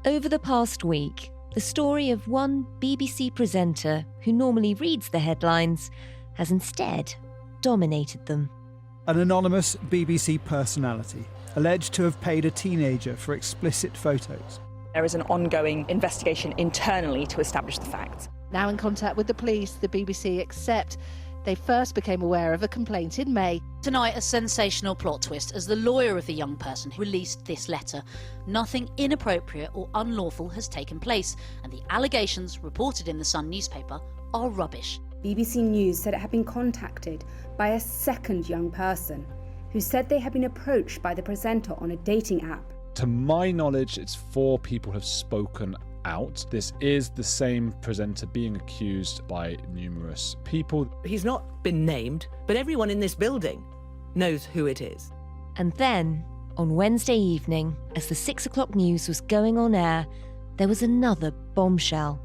Over the past week, the story of one BBC presenter who normally reads the headlines has instead dominated them. An anonymous BBC personality alleged to have paid a teenager for explicit photos. There is an ongoing investigation internally to establish the facts. Now in contact with the police, the BBC accept they first became aware of a complaint in May. Tonight, a sensational plot twist as the lawyer of the young person released this letter. Nothing inappropriate or unlawful has taken place, and the allegations reported in the Sun newspaper are rubbish. BBC News said it had been contacted by a second young person who said they had been approached by the presenter on a dating app. To my knowledge, it's 4 people have spoken out. This is the same presenter being accused by numerous people. He's not been named, but everyone in this building knows who it is. And then, on Wednesday evening, as the 6 o'clock news was going on air, there was another bombshell.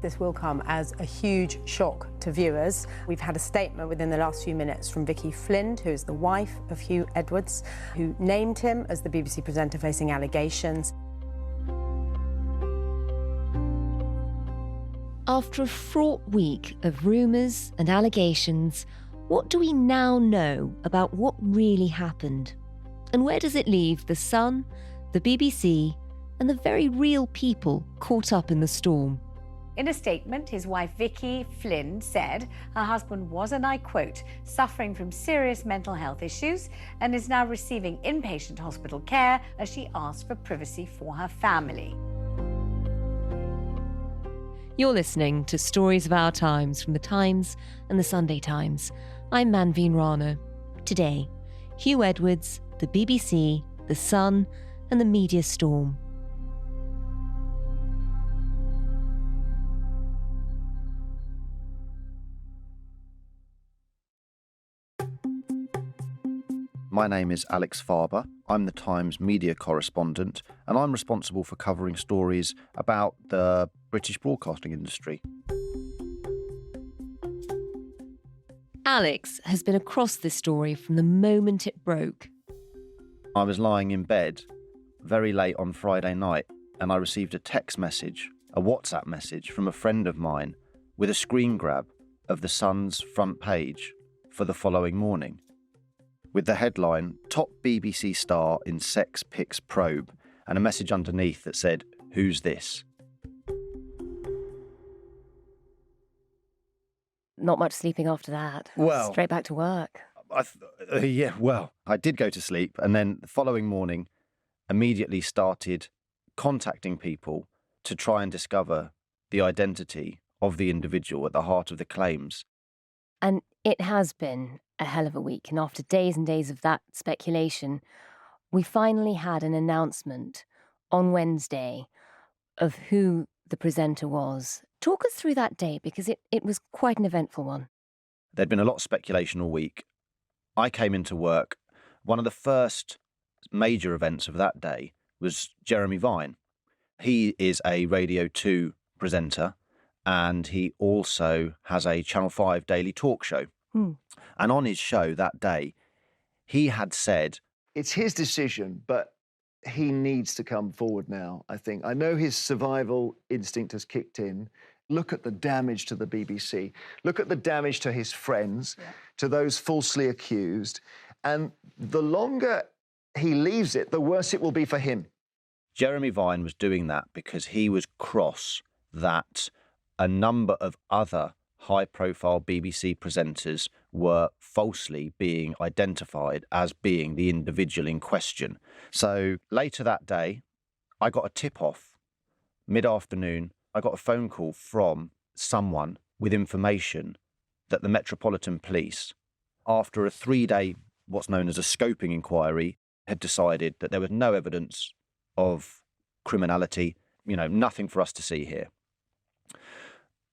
This will come as a huge shock to viewers. We've had a statement within the last few minutes from Vicky Flynn, who is the wife of Huw Edwards, who named him as the BBC presenter facing allegations. After a fraught week of rumours and allegations, what do we now know about what really happened? And where does it leave the Sun, the BBC, and the very real people caught up in the storm? In a statement, his wife Vicky Flynn said her husband was, and I quote, suffering from serious mental health issues and is now receiving inpatient hospital care as she asked for privacy for her family. You're listening to Stories of Our Times from The Times and The Sunday Times. I'm Manveen Rana. Today, Huw Edwards, the BBC, The Sun, and the media storm. My name is Alex Farber. I'm the Times media correspondent, and I'm responsible for covering stories about the British broadcasting industry. Alex has been across this story from the moment it broke. I was lying in bed very late on Friday night, and I received a text message, a WhatsApp message from a friend of mine with a screen grab of the Sun's front page for the following morning, with the headline, Top BBC Star in Sex Pics Probe, and a message underneath that said, "Who's this?" Not much sleeping after that. Well, straight back to work. I did go to sleep, and then the following morning immediately started contacting people to try and discover the identity of the individual at the heart of the claims. And it has been a hell of a week, and after days and days of that speculation, we finally had an announcement on Wednesday of who the presenter was. Talk us through that day, because it was quite an eventful one. There'd been a lot of speculation all week. I came into work. One of the first major events of that day was Jeremy Vine. He is a Radio 2 presenter, and he also has a Channel 5 daily talk show. And on his show that day, he had said, it's his decision, but he needs to come forward now, I think. I know his survival instinct has kicked in. Look at the damage to the BBC. Look at the damage to his friends, to those falsely accused. And the longer he leaves it, the worse it will be for him. Jeremy Vine was doing that because he was cross that a number of other high-profile BBC presenters were falsely being identified as being the individual in question. So later that day, I got a tip-off. Mid-afternoon, I got a phone call from someone with information that the Metropolitan Police, after a 3-day, what's known as a scoping inquiry, had decided that there was no evidence of criminality, nothing for us to see here.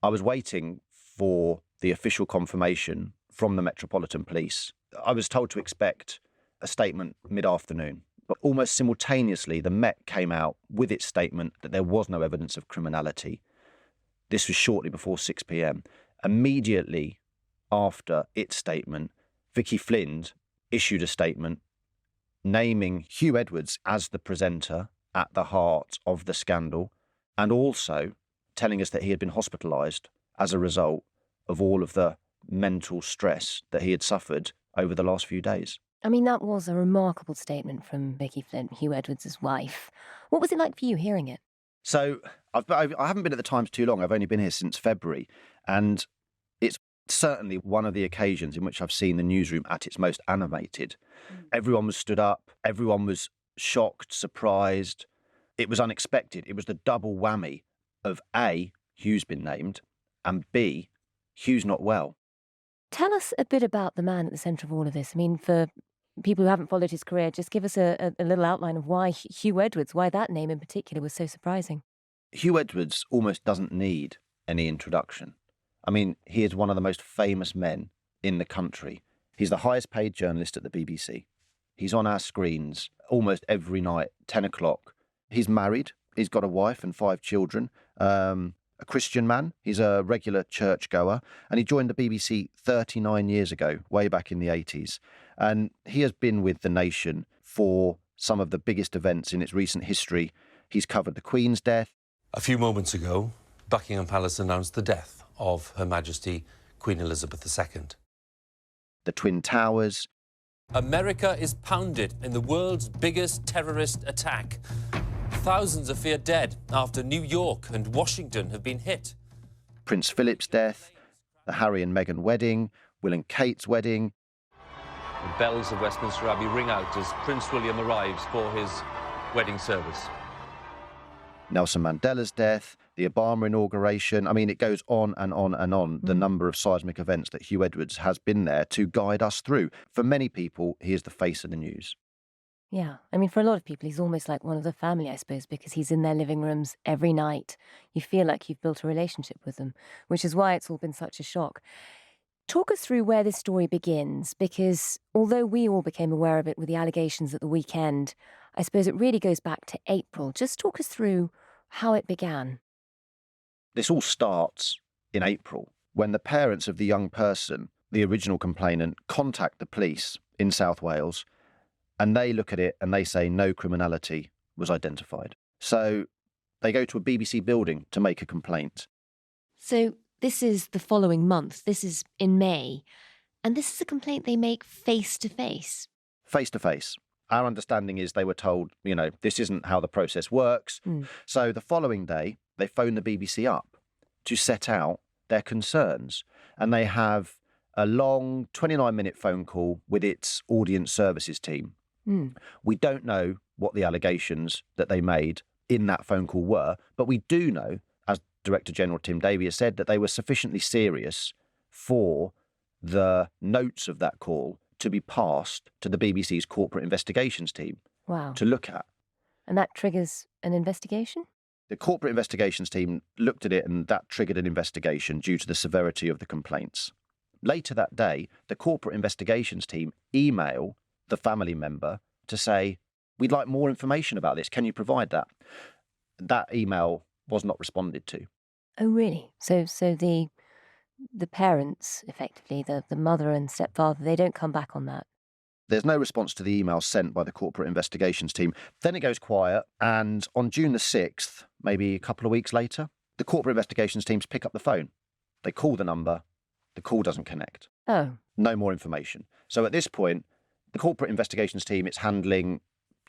I was waiting for the official confirmation from the Metropolitan Police. I was told to expect a statement mid-afternoon, but almost simultaneously the Met came out with its statement that there was no evidence of criminality. This was shortly before 6 p.m. Immediately after its statement, Vicky Flynn issued a statement naming Huw Edwards as the presenter at the heart of the scandal, and also telling us that he had been hospitalised as a result of all of the mental stress that he had suffered over the last few days. I mean, that was a remarkable statement from Vicky Flint, Huw Edwards' wife. What was it like for you hearing it? So I haven't been at the Times too long. I've only been here since February. And it's certainly one of the occasions in which I've seen the newsroom at its most animated. Everyone was stood up. Everyone was shocked, surprised. It was unexpected. It was the double whammy of A, Huw's been named, and B, Huw's not well. Tell us a bit about the man at the centre of all of this. I mean, for people who haven't followed his career, just give us a little outline of why Huw Edwards, why that name in particular was so surprising. Huw Edwards almost doesn't need any introduction. I mean, he is one of the most famous men in the country. He's the highest paid journalist at the BBC. He's on our screens almost every night, 10 o'clock. He's married. He's got a wife and 5 children. A Christian man. He's a regular churchgoer, and he joined the BBC 39 years ago, way back in the 80s. And he has been with the nation for some of the biggest events in its recent history. He's covered the Queen's death. A few moments ago, Buckingham Palace announced the death of Her Majesty Queen Elizabeth II. The Twin Towers. America is pounded in the world's biggest terrorist attack. Thousands are feared dead after New York and Washington have been hit. Prince Philip's death, the Harry and Meghan wedding, Will and Kate's wedding. The bells of Westminster Abbey ring out as Prince William arrives for his wedding service. Nelson Mandela's death, the Obama inauguration. I mean, it goes on and on and on, the number of seismic events that Huw Edwards has been there to guide us through. For many people, he is the face of the news. Yeah, I mean, for a lot of people, he's almost like one of the family, I suppose, because he's in their living rooms every night. You feel like you've built a relationship with them, which is why it's all been such a shock. Talk us through where this story begins, because although we all became aware of it with the allegations at the weekend, I suppose it really goes back to April. Just talk us through how it began. This all starts in April, when the parents of the young person, the original complainant, contact the police in South Wales, and they look at it and they say no criminality was identified. So they go to a BBC building to make a complaint. So this is the following month. This is in May. And this is a complaint they make face to face. Face to face. Our understanding is they were told, this isn't how the process works. So the following day, they phone the BBC up to set out their concerns. And they have a long 29-minute phone call with its audience services team. We don't know what the allegations that they made in that phone call were, but we do know, as Director General Tim Davie has said, that they were sufficiently serious for the notes of that call to be passed to the BBC's corporate investigations team to look at. And that triggers an investigation? The corporate investigations team looked at it, and that triggered an investigation due to the severity of the complaints. Later that day, the corporate investigations team email the family member to say, we'd like more information about this. Can you provide that? That email was not responded to. Oh, really? So the parents, effectively, the mother and stepfather, they don't come back on that? There's no response to the email sent by the corporate investigations team. Then it goes quiet, and on June the 6th, maybe a couple of weeks later, the corporate investigations teams pick up the phone. They call the number. The call doesn't connect. Oh. No more information. So at this point, the corporate investigations team is handling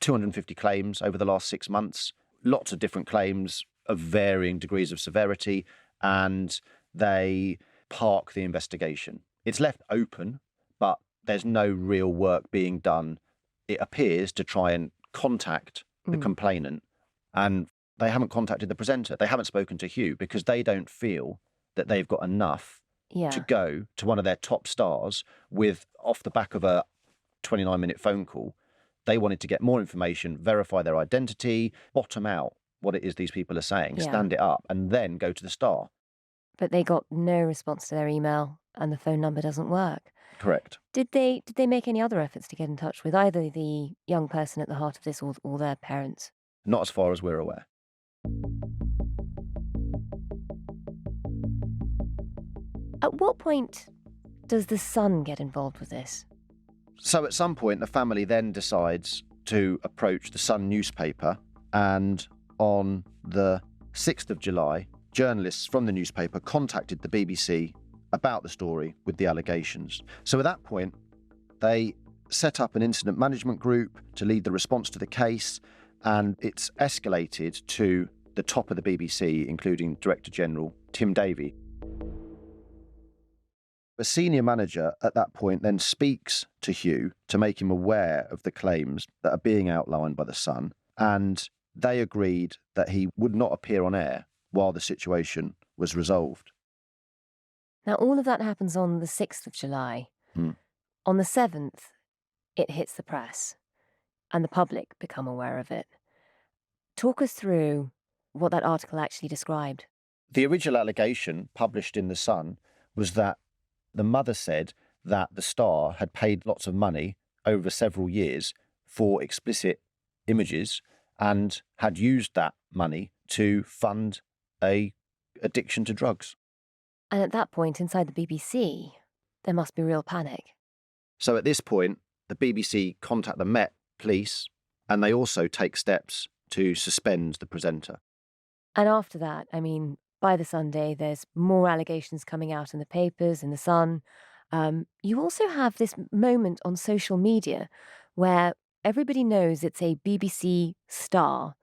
250 claims over the last 6 months, lots of different claims of varying degrees of severity, and they park the investigation. It's left open, but there's no real work being done, it appears, to try and contact the complainant. And they haven't contacted the presenter. They haven't spoken to Huw because they don't feel that they've got enough to go to one of their top stars with, off the back of a 29-minute phone call. They wanted to get more information, verify their identity, bottom out what it is these people are saying, stand it up, and then go to the star. But they got no response to their email, and the phone number doesn't work. Correct. Did they make any other efforts to get in touch with either the young person at the heart of this or their parents? Not as far as we're aware. At what point does the Sun get involved with this? So at some point, the family then decides to approach the Sun newspaper And on the 6th of July, journalists from the newspaper contacted the BBC about the story with the allegations. So at that point, they set up an incident management group to lead the response to the case, and it's escalated to the top of the BBC, including Director General Tim Davie. A senior manager at that point then speaks to Huw to make him aware of the claims that are being outlined by The Sun, and they agreed that he would not appear on air while the situation was resolved. Now, all of that happens on the 6th of July. On the 7th, it hits the press, and the public become aware of it. Talk us through what that article actually described. The original allegation published in The Sun was that the mother said that the star had paid lots of money over several years for explicit images and had used that money to fund a addiction to drugs. And at that point, inside the BBC, there must be real panic. So at this point, the BBC contact the Met Police, and they also take steps to suspend the presenter. And after that, I mean, by the Sunday, there's more allegations coming out in the papers, in the Sun. You also have this moment on social media where everybody knows it's a BBC star,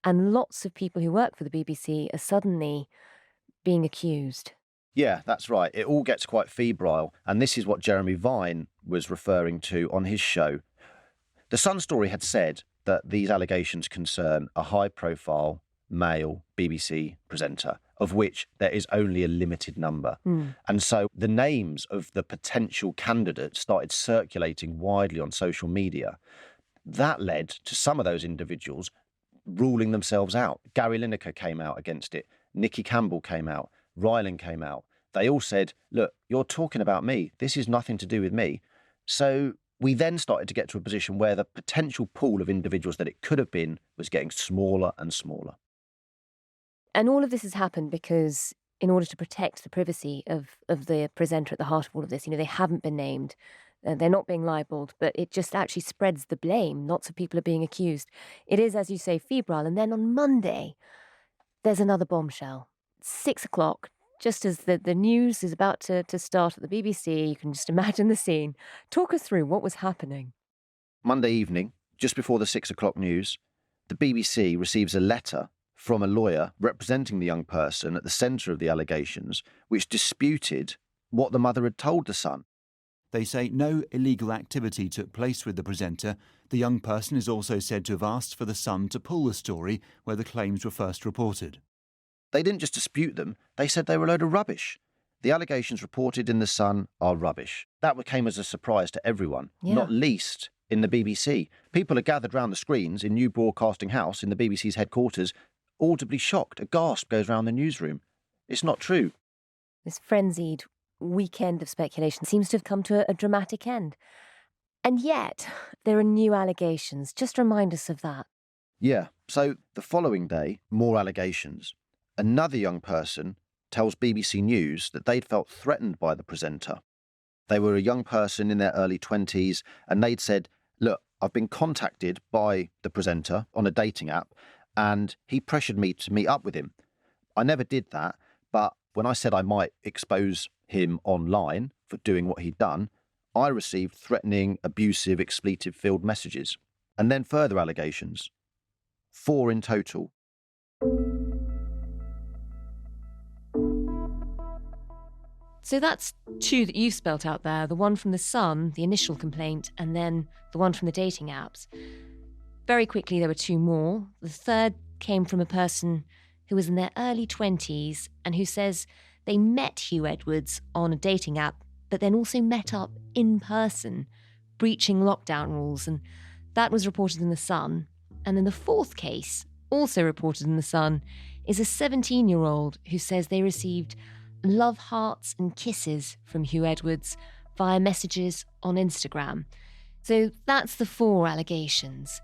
and lots of people who work for the BBC are suddenly being accused. Yeah, that's right. It all gets quite febrile, and this is what Jeremy Vine was referring to on his show. The Sun story had said that these allegations concern a high-profile male BBC presenter, of which there is only a limited number. And so the names of the potential candidates started circulating widely on social media. That led to some of those individuals ruling themselves out. Gary Lineker came out against it. Nikki Campbell came out. Rylan came out. They all said, look, you're talking about me. This is nothing to do with me. So we then started to get to a position where the potential pool of individuals that it could have been was getting smaller and smaller. And all of this has happened because in order to protect the privacy of the presenter at the heart of all of this, they haven't been named. They're not being libelled, but it just actually spreads the blame. Lots of people are being accused. It is, as you say, febrile. And then on Monday, there's another bombshell. 6 o'clock, just as the news is about to start at the BBC. You can just imagine the scene. Talk us through what was happening. Monday evening, just before the 6 o'clock news, the BBC receives a letter from a lawyer representing the young person at the centre of the allegations, which disputed what the mother had told The Sun. They say no illegal activity took place with the presenter. The young person is also said to have asked for The Sun to pull the story where the claims were first reported. They didn't just dispute them, they said they were a load of rubbish. The allegations reported in The Sun are rubbish. That came as a surprise to everyone, not least in the BBC. People are gathered round the screens in New Broadcasting House in the BBC's headquarters, audibly shocked. A gasp goes round the newsroom. It's not true. This frenzied weekend of speculation seems to have come to a dramatic end. And yet, there are new allegations. Just remind us of that. Yeah, so the following day, more allegations. Another young person tells BBC News that they'd felt threatened by the presenter. They were a young person in their early 20s, and they'd said, look, I've been contacted by the presenter on a dating app, and he pressured me to meet up with him. I never did that, but when I said I might expose him online for doing what he'd done, I received threatening, abusive, expletive-filled messages. And then further allegations. 4 in total. So that's 2 that you've spelt out there, the one from The Sun, the initial complaint, and then the one from the dating apps. Very quickly, there were 2 more. The third came from a person who was in their early 20s and who says they met Huw Edwards on a dating app, but then also met up in person, breaching lockdown rules, and that was reported in The Sun. And then the 4th case, also reported in The Sun, is a 17-year-old who says they received love hearts and kisses from Huw Edwards via messages on Instagram. So that's the 4 allegations.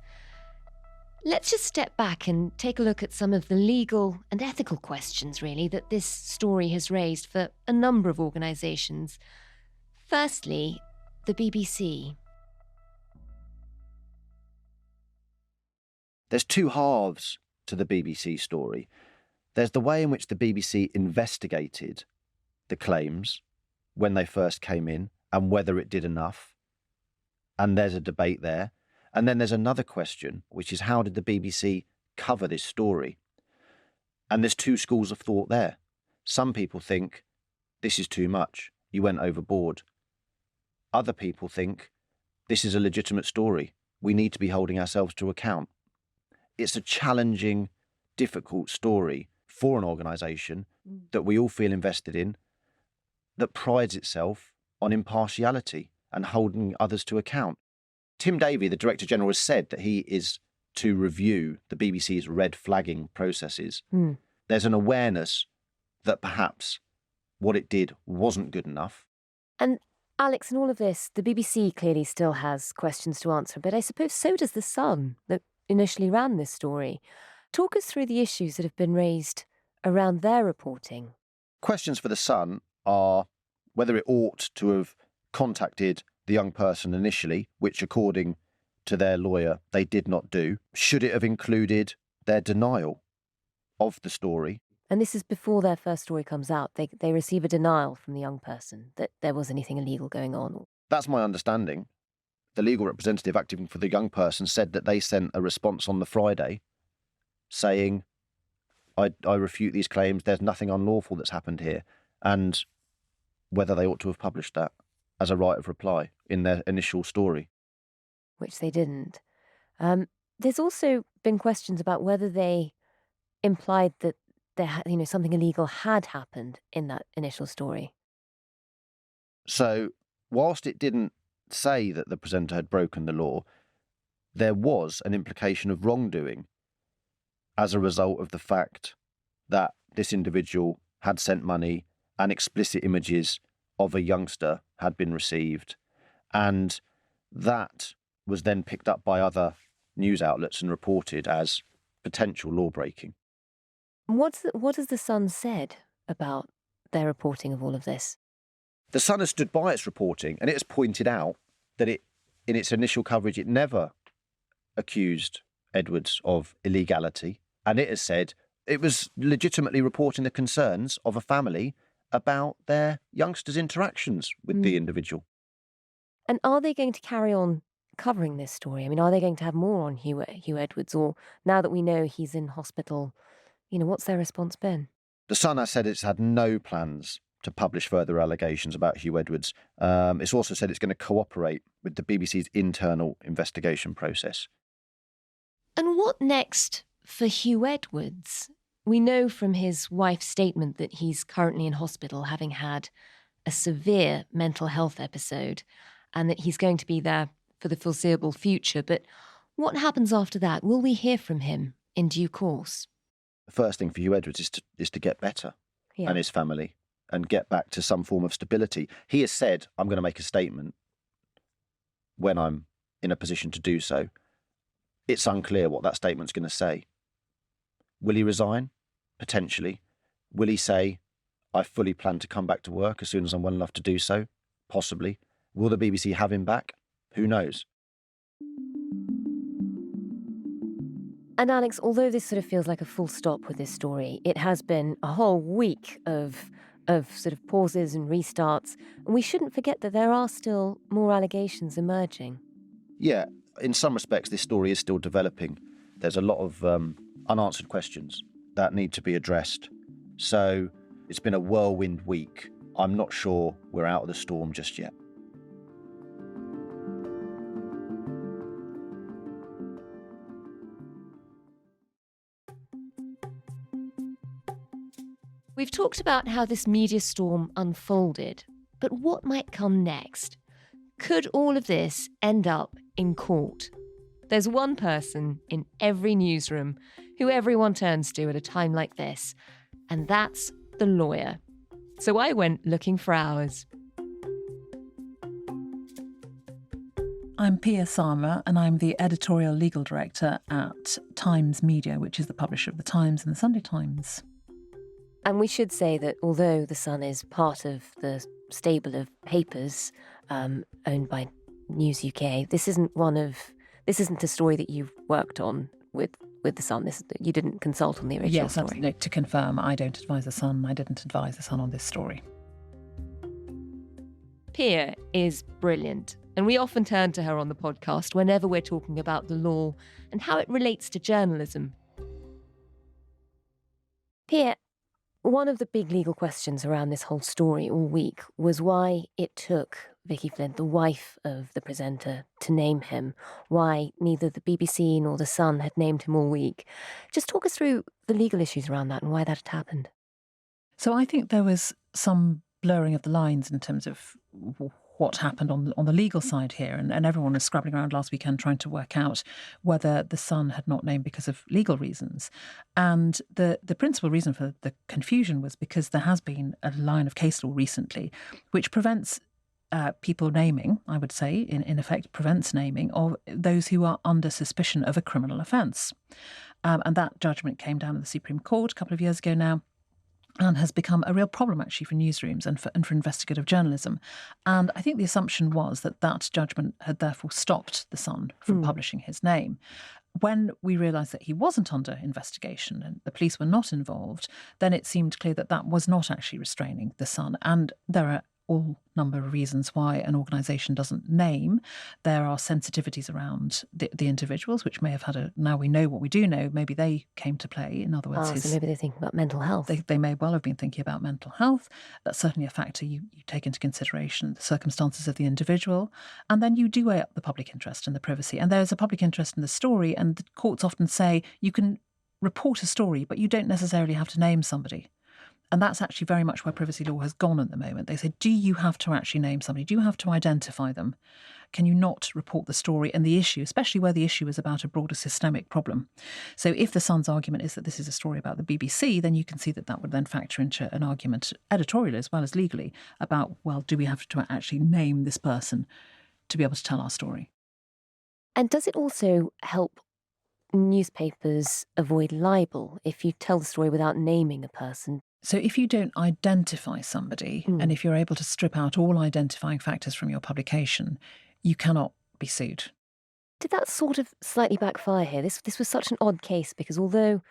Let's just step back and take a look at some of the legal and ethical questions, really, that this story has raised for a number of organisations. Firstly, the BBC. There's two halves to the BBC story. There's the way in which the BBC investigated the claims when they first came in and whether it did enough. And there's a debate there. And then there's another question, which is how did the BBC cover this story? And there's two schools of thought there. Some people think this is too much. You went overboard. Other people think this is a legitimate story. We need to be holding ourselves to account. It's a challenging, difficult story for an organisation that we all feel invested in, that prides itself on impartiality and holding others to account. Tim Davie, the Director General, has said that he is to review the BBC's red flagging processes. There's an awareness that perhaps what it did wasn't good enough. And Alex, in all of this, the BBC clearly still has questions to answer, but I suppose so does The Sun, that initially ran this story. Talk us through the issues that have been raised around their reporting. Questions for The Sun are whether it ought to have contacted the young person initially, which according to their lawyer they did not do. Should it have included their denial of the story? And this is before their first story comes out. They receive a denial from the young person that there was anything illegal going on. That's my understanding. The legal representative acting for the young person said that they sent a response on the Friday saying, I refute these claims, there's nothing unlawful that's happened here, and whether they ought to have published that as a right of reply in their initial story. Which they didn't. There's also been questions about whether they implied that something illegal had happened in that initial story. So, whilst it didn't say that the presenter had broken the law, there was an implication of wrongdoing as a result of the fact that this individual had sent money and explicit images of a youngster had been received. And that was then picked up by other news outlets and reported as potential law breaking. What has The Sun said about their reporting of all of this? The Sun has stood by its reporting, and it has pointed out that in its initial coverage, it never accused Edwards of illegality. And it has said it was legitimately reporting the concerns of a family about their youngsters' interactions with the individual. And are they going to carry on covering this story? I mean, are they going to have more on Huw Edwards? Or now that we know he's in hospital, what's their response been? The Sun has said it's had no plans to publish further allegations about Huw Edwards. It's also said it's going to cooperate with the BBC's internal investigation process. And what next for Huw Edwards? We know from his wife's statement that he's currently in hospital, having had a severe mental health episode, and that he's going to be there for the foreseeable future. But what happens after that? Will we hear from him in due course? The first thing for Huw Edwards is to get better and his family and get back to some form of stability. He has said, I'm going to make a statement when I'm in a position to do so. It's unclear what that statement's going to say. Will he resign? Potentially. Will he say, I fully plan to come back to work as soon as I'm well enough to do so? Possibly. Will the BBC have him back? Who knows? And Alex, although this sort of feels like a full stop with this story, it has been a whole week of sort of pauses and restarts. And we shouldn't forget that there are still more allegations emerging. Yeah, in some respects, this story is still developing. There's a lot of unanswered questions that need to be addressed. So it's been a whirlwind week. I'm not sure we're out of the storm just yet. We've talked about how this media storm unfolded, but what might come next? Could all of this end up in court? There's one person in every newsroom who everyone turns to at a time like this, and that's the lawyer. So I went looking for ours. I'm Pia Sama, and I'm the editorial legal director at Times Media, which is the publisher of The Times and The Sunday Times. And we should say that although The Sun is part of the stable of papers owned by News UK, this isn't a story that you've worked on with the Sun. You didn't consult on the original yes, story. Yes, to confirm, I don't advise the Sun. I didn't advise the Sun on this story. Pia is brilliant, and we often turn to her on the podcast whenever we're talking about the law and how it relates to journalism. Pia, one of the big legal questions around this whole story all week was why it took Vicky Flint, the wife of the presenter, to name him, why neither the BBC nor the Sun had named him all week. Just talk us through the legal issues around that and why that had happened. So I think there was some blurring of the lines in terms of what happened on the legal side here, and everyone was scrabbling around last weekend trying to work out whether the Sun had not named because of legal reasons. And the principal reason for the confusion was because there has been a line of case law recently which prevents people naming, I would say, in effect prevents naming of those who are under suspicion of a criminal offence. And that judgment came down in the Supreme Court a couple of years ago now, and has become a real problem, actually, for newsrooms and for investigative journalism. And I think the assumption was that judgment had therefore stopped the Sun from publishing his name. When we realised that he wasn't under investigation and the police were not involved, then it seemed clear that was not actually restraining the Sun. And there are all number of reasons why an organisation doesn't name. There are sensitivities around the individuals, which may have had now we know what we do know, maybe they came to play. In other words, so maybe they're thinking about mental health. They may well have been thinking about mental health. That's certainly a factor you take into consideration, the circumstances of the individual. And then you do weigh up the public interest and the privacy. And there's a public interest in the story, and the courts often say you can report a story, but you don't necessarily have to name somebody. And that's actually very much where privacy law has gone at the moment. They say, do you have to actually name somebody? Do you have to identify them? Can you not report the story and the issue, especially where the issue is about a broader systemic problem? So if the Sun's argument is that this is a story about the BBC, then you can see that would then factor into an argument, editorially as well as legally, about, well, do we have to actually name this person to be able to tell our story? And does it also help newspapers avoid libel if you tell the story without naming a person? So if you don't identify somebody, and if you're able to strip out all identifying factors from your publication, you cannot be sued. Did that sort of slightly backfire here? This was such an odd case because although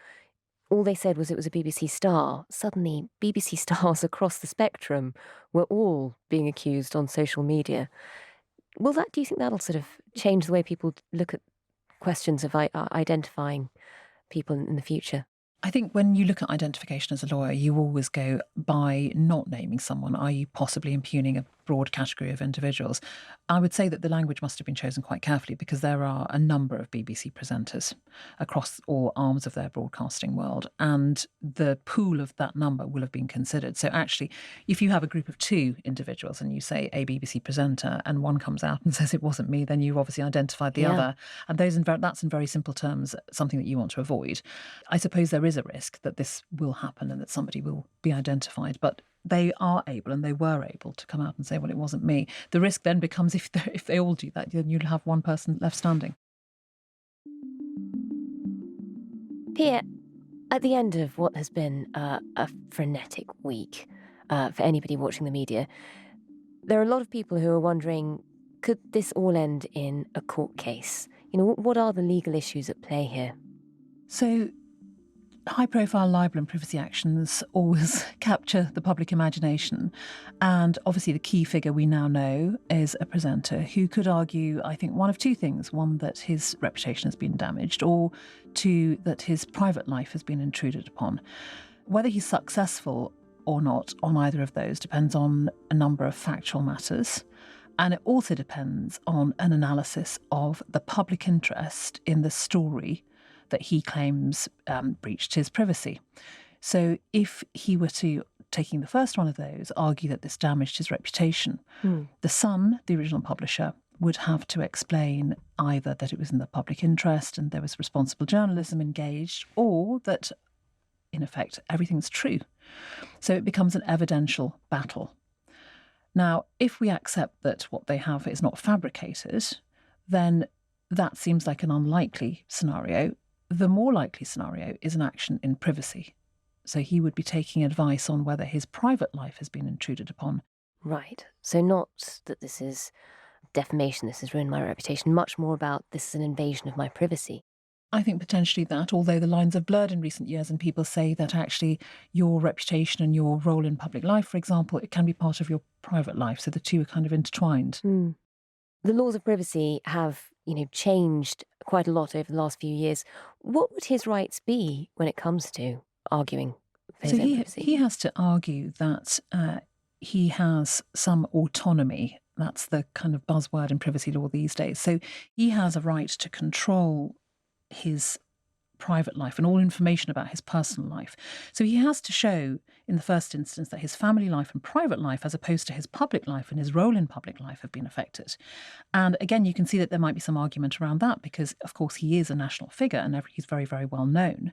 all they said was it was a BBC star, suddenly BBC stars across the spectrum were all being accused on social media. Do you think that'll sort of change the way people look at questions of identifying people in the future? I think when you look at identification as a lawyer, you always go by not naming someone. Are you possibly impugning a broad category of individuals? I would say that the language must have been chosen quite carefully because there are a number of BBC presenters across all arms of their broadcasting world, and the pool of that number will have been considered. So actually, if you have a group of two individuals and you say a BBC presenter and one comes out and says it wasn't me, then you've obviously identified the other. And that's in very simple terms something that you want to avoid. I suppose there is a risk that this will happen and that somebody will be identified, but they are able, and they were able, to come out and say, well, it wasn't me. The risk then becomes if they all do that, then you'll have one person left standing. Pia, at the end of what has been a frenetic week for anybody watching the media, there are a lot of people who are wondering, could this all end in a court case? What are the legal issues at play here? So high-profile libel and privacy actions always capture the public imagination. And obviously the key figure we now know is a presenter who could argue, I think, one of two things. One, that his reputation has been damaged, or two, that his private life has been intruded upon. Whether he's successful or not on either of those depends on a number of factual matters. And it also depends on an analysis of the public interest in the story that he claims breached his privacy. So if he were to, taking the first one of those, argue that this damaged his reputation, the Sun, the original publisher, would have to explain either that it was in the public interest and there was responsible journalism engaged, or that, in effect, everything's true. So it becomes an evidential battle. Now, if we accept that what they have is not fabricated, then that seems like an unlikely scenario. The more likely scenario is an action in privacy. So he would be taking advice on whether his private life has been intruded upon. Right. So not that this is defamation, this has ruined my reputation, much more about this is an invasion of my privacy. I think potentially that, although the lines have blurred in recent years and people say that actually your reputation and your role in public life, for example, it can be part of your private life. So the two are kind of intertwined. The laws of privacy have, changed quite a lot over the last few years. What would his rights be when it comes to arguing for his own privacy? He has to argue that he has some autonomy. That's the kind of buzzword in privacy law these days. So he has a right to control his private life and all information about his personal life. So he has to show in the first instance that his family life and private life, as opposed to his public life and his role in public life, have been affected. And again, you can see that there might be some argument around that because, of course, he is a national figure and he's very, very well known.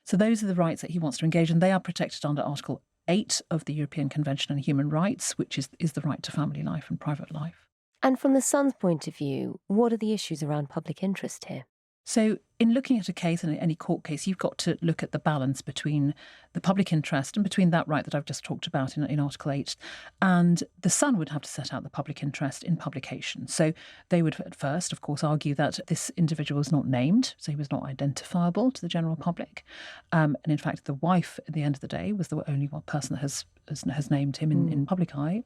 So those are the rights that he wants to engage in. They are protected under Article 8 of the European Convention on Human Rights, which is the right to family life and private life. And from the Sun's point of view, what are the issues around public interest here? So in looking at a case, and any court case, you've got to look at the balance between the public interest and between that right that I've just talked about in Article 8. And the Sun would have to set out the public interest in publication. So they would at first, of course, argue that this individual was not named, so he was not identifiable to the general public. And in fact, the wife, at the end of the day, was the only one person that has named him in public eye,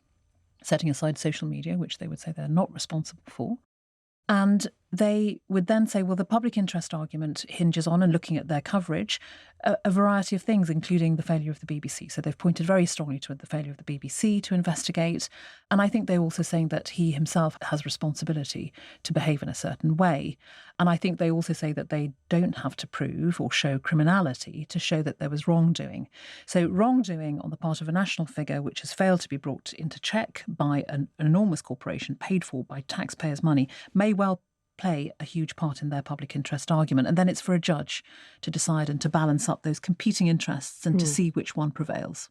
setting aside social media, which they would say they're not responsible for. And they would then say, well, the public interest argument hinges on, and looking at their coverage, a variety of things, including the failure of the BBC. So they've pointed very strongly to the failure of the BBC to investigate. And I think they're also saying that he himself has responsibility to behave in a certain way. And I think they also say that they don't have to prove or show criminality to show that there was wrongdoing. So wrongdoing on the part of a national figure which has failed to be brought into check by an enormous corporation paid for by taxpayers' money may well play a huge part in their public interest argument. And then it's for a judge to decide and to balance up those competing interests and to see which one prevails.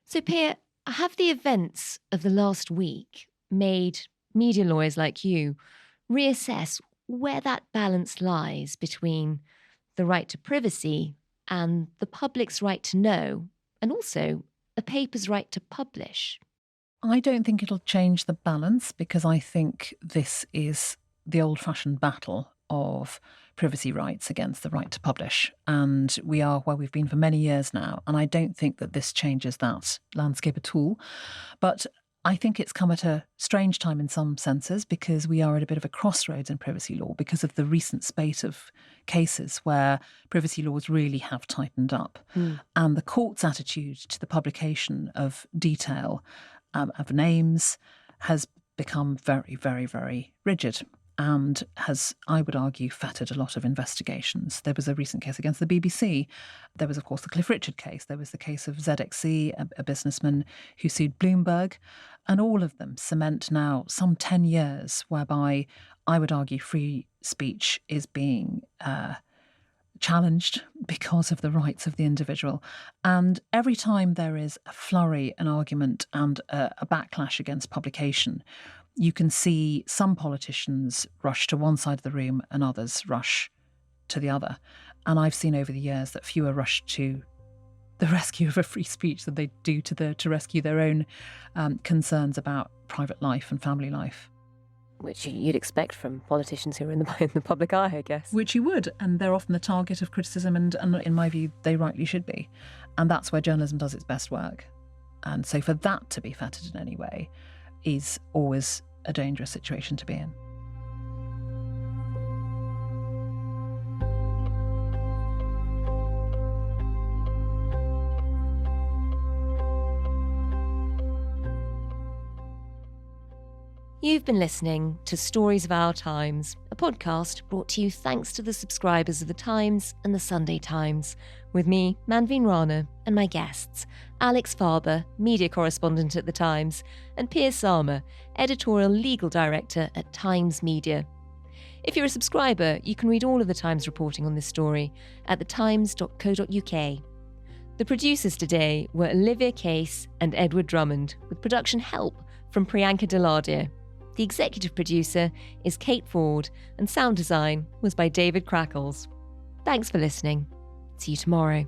So, Pia, have the events of the last week made media lawyers like you reassess where that balance lies between the right to privacy and the public's right to know, and also a paper's right to publish? I don't think it'll change the balance, because I think this is the old-fashioned battle of privacy rights against the right to publish. And we are where we've been for many years now. And I don't think that this changes that landscape at all. But I think it's come at a strange time in some senses, because we are at a bit of a crossroads in privacy law because of the recent spate of cases where privacy laws really have tightened up. And the court's attitude to the publication of detail of names has become very, very, very rigid, and has, I would argue, fettered a lot of investigations. There was a recent case against the BBC. There was, of course, the Cliff Richard case. There was the case of ZXC, a businessman who sued Bloomberg. And all of them cement now some 10 years whereby, I would argue, free speech is being challenged because of the rights of the individual. And every time there is a flurry, an argument and a backlash against publication, you can see some politicians rush to one side of the room and others rush to the other. And I've seen over the years that fewer rush to the rescue of a free speech than they do to rescue their own concerns about private life and family life. Which you'd expect from politicians who are in the public eye, I guess. Which you would, and they're often the target of criticism, and in my view, they rightly should be. And that's where journalism does its best work. And so for that to be fettered in any way is always a dangerous situation to be in. You've been listening to Stories of Our Times, a podcast brought to you thanks to the subscribers of The Times and The Sunday Times, with me, Manveen Rana, and my guests, Alex Farber, media correspondent at The Times, and Piers Sarma, editorial legal director at Times Media. If you're a subscriber, you can read all of The Times reporting on this story at thetimes.co.uk. The producers today were Olivia Case and Edward Drummond, with production help from Priyanka Deladia. The executive producer is Kate Ford, and sound design was by David Crackles. Thanks for listening. See you tomorrow.